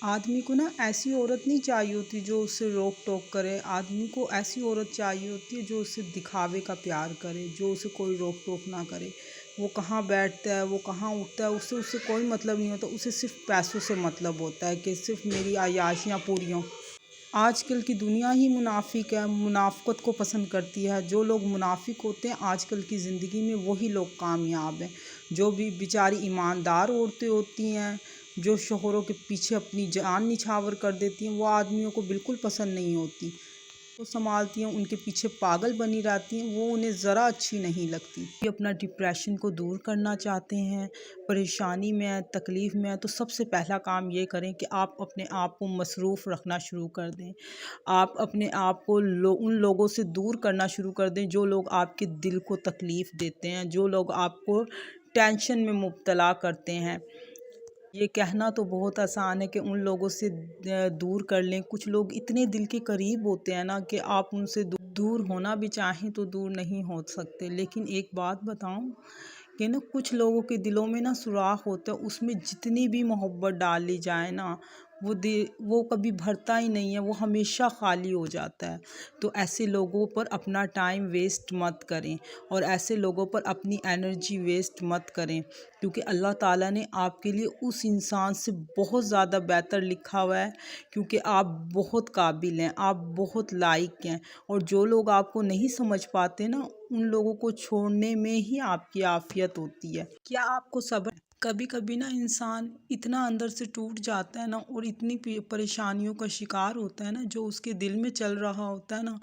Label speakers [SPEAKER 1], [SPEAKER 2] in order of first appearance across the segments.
[SPEAKER 1] آدمی کو نا ایسی عورت نہیں چاہیے ہوتی جو اس سے روک ٹوک کرے، آدمی کو ایسی عورت چاہیے ہوتی ہے جو اسے دکھاوے کا پیار کرے، جو اسے کوئی روک ٹوک نہ کرے۔ وہ کہاں بیٹھتا ہے، وہ کہاں اٹھتا ہے، اس سے کوئی مطلب نہیں ہوتا، اسے صرف پیسوں سے مطلب ہوتا ہے کہ صرف میری عیاشیاں پوری ہوں۔ آج کل کی دنیا ہی منافق ہے، منافقت کو پسند کرتی ہے۔ جو لوگ منافق ہوتے ہیں آج کل کی زندگی میں وہی لوگ کامیاب ہیں۔ جو بھی بیچاری ایماندار عورتیں ہوتی ہیں، جو شوہروں کے پیچھے اپنی جان نچھاور کر دیتی ہیں، وہ آدمیوں کو بالکل پسند نہیں ہوتی۔ وہ سنبھالتی ہیں، ان کے پیچھے پاگل بنی رہتی ہیں، وہ انہیں ذرا اچھی نہیں لگتی۔ یہ اپنا ڈپریشن کو دور کرنا چاہتے ہیں، پریشانی میں ہیں، تکلیف میں ہیں، تو سب سے پہلا کام یہ کریں کہ آپ اپنے آپ کو مصروف رکھنا شروع کر دیں۔ آپ اپنے آپ کو ان لوگوں سے دور کرنا شروع کر دیں جو لوگ آپ کے دل کو تکلیف دیتے ہیں، جو لوگ آپ کو ٹینشن میں مبتلا کرتے ہیں۔ یہ کہنا تو بہت آسان ہے کہ ان لوگوں سے دور کر لیں۔ کچھ لوگ اتنے دل کے قریب ہوتے ہیں نا کہ آپ ان سے دور ہونا بھی چاہیں تو دور نہیں ہو سکتے۔ لیکن ایک بات بتاؤں کہ نا کچھ لوگوں کے دلوں میں نا سوراخ ہوتا ہے، اس میں جتنی بھی محبت ڈال لی جائے نا وہ کبھی بھرتا ہی نہیں ہے، وہ ہمیشہ خالی ہو جاتا ہے۔ تو ایسے لوگوں پر اپنا ٹائم ویسٹ مت کریں اور ایسے لوگوں پر اپنی انرجی ویسٹ مت کریں، کیونکہ اللہ تعالیٰ نے آپ کے لیے اس انسان سے بہت زیادہ بہتر لکھا ہوا ہے، کیونکہ آپ بہت قابل ہیں، آپ بہت لائق ہیں۔ اور جو لوگ آپ کو نہیں سمجھ پاتے نا، ان لوگوں کو چھوڑنے میں ہی آپ کی عافیت ہوتی ہے۔ کیا آپ کو صبر؟ کبھی کبھی نا انسان اتنا اندر سے ٹوٹ جاتا ہے نا، اور اتنی پریشانیوں کا شکار ہوتا ہے نا، جو اس کے دل میں چل رہا ہوتا ہے نا،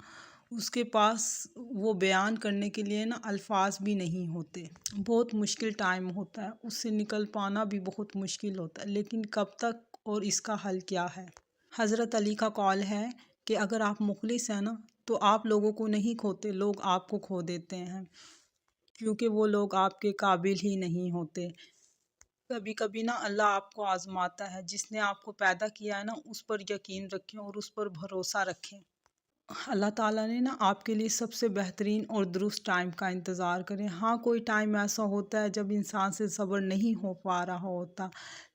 [SPEAKER 1] اس کے پاس وہ بیان کرنے کے لیے نا الفاظ بھی نہیں ہوتے۔ بہت مشکل ٹائم ہوتا ہے، اس سے نکل پانا بھی بہت مشکل ہوتا ہے، لیکن کب تک اور اس کا حل کیا ہے؟ حضرت علی کا قول ہے کہ اگر آپ مخلص ہیں نا تو آپ لوگوں کو نہیں کھوتے، لوگ آپ کو کھو دیتے ہیں، کیونکہ وہ لوگ آپ کے قابل ہی نہیں ہوتے۔ کبھی کبھی نا اللہ آپ کو آزماتا ہے، جس نے آپ کو پیدا کیا ہے نا اس پر یقین رکھیں اور اس پر بھروسہ رکھیں۔ اللہ تعالیٰ نے نا آپ کے لیے سب سے بہترین اور درست ٹائم کا انتظار کریں۔ ہاں کوئی ٹائم ایسا ہوتا ہے جب انسان سے صبر نہیں ہو پا رہا ہوتا،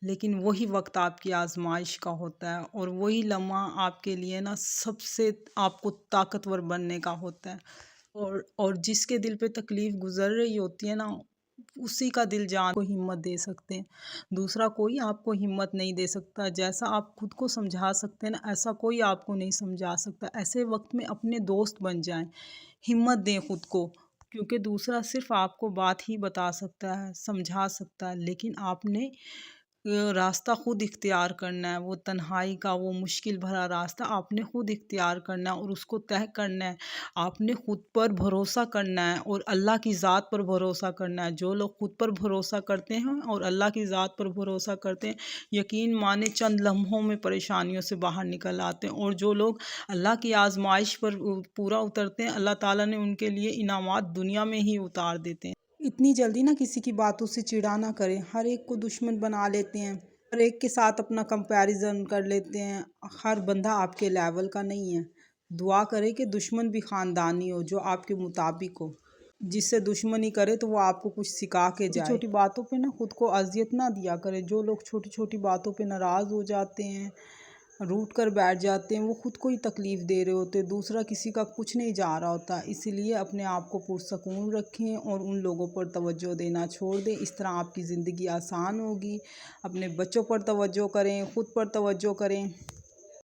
[SPEAKER 1] لیکن وہی وقت آپ کی آزمائش کا ہوتا ہے، اور وہی لمحہ آپ کے لیے نا سب سے آپ کو طاقتور بننے کا ہوتا ہے۔ اور جس کے دل پہ تکلیف گزر رہی ہوتی ہے نا، اسی کا دل جان کو ہمت دے سکتے ہیں، دوسرا کوئی آپ کو ہمت نہیں دے سکتا۔ جیسا آپ خود کو سمجھا سکتے ہیں نا، ایسا کوئی آپ کو نہیں سمجھا سکتا۔ ایسے وقت میں اپنے دوست بن جائیں، ہمت دیں خود کو، کیونکہ دوسرا صرف آپ کو بات ہی بتا سکتا ہے، سمجھا سکتا ہے، لیکن آپ نے راستہ خود اختیار کرنا ہے۔ وہ تنہائی کا وہ مشکل بھرا راستہ آپ نے خود اختیار کرنا ہے اور اس کو طے کرنا ہے۔ آپ نے خود پر بھروسہ کرنا ہے اور اللہ کی ذات پر بھروسہ کرنا ہے۔ جو لوگ خود پر بھروسہ کرتے ہیں اور اللہ کی ذات پر بھروسہ کرتے ہیں، یقین مانے چند لمحوں میں پریشانیوں سے باہر نکل آتے ہیں۔ اور جو لوگ اللہ کی آزمائش پر پورا اترتے ہیں، اللہ تعالیٰ نے ان کے لیے انعامات دنیا میں ہی اتار دیتے ہیں۔ اتنی جلدی نہ کسی کی باتوں سے چڑا نہ کریں، ہر ایک کو دشمن بنا لیتے ہیں، ہر ایک کے ساتھ اپنا کمپیریزن کر لیتے ہیں۔ ہر بندہ آپ کے لیول کا نہیں ہے۔ دعا کرے کہ دشمن بھی خاندانی ہو، جو آپ کے مطابق ہو، جس سے دشمنی کرے تو وہ آپ کو کچھ سکھا کے جائے۔ چھوٹی باتوں پہ نا خود کو اذیت نہ دیا کرے۔ جو لوگ چھوٹی چھوٹی باتوں پہ ناراض ہو جاتے ہیں، روٹ کر بیٹھ جاتے ہیں، وہ خود کو ہی تکلیف دے رہے ہوتے، دوسرا کسی کا کچھ نہیں جا رہا ہوتا۔ اسی لیے اپنے آپ کو پرسکون رکھیں اور ان لوگوں پر توجہ دینا چھوڑ دیں، اس طرح آپ کی زندگی آسان ہوگی۔ اپنے بچوں پر توجہ کریں، خود پر توجہ کریں۔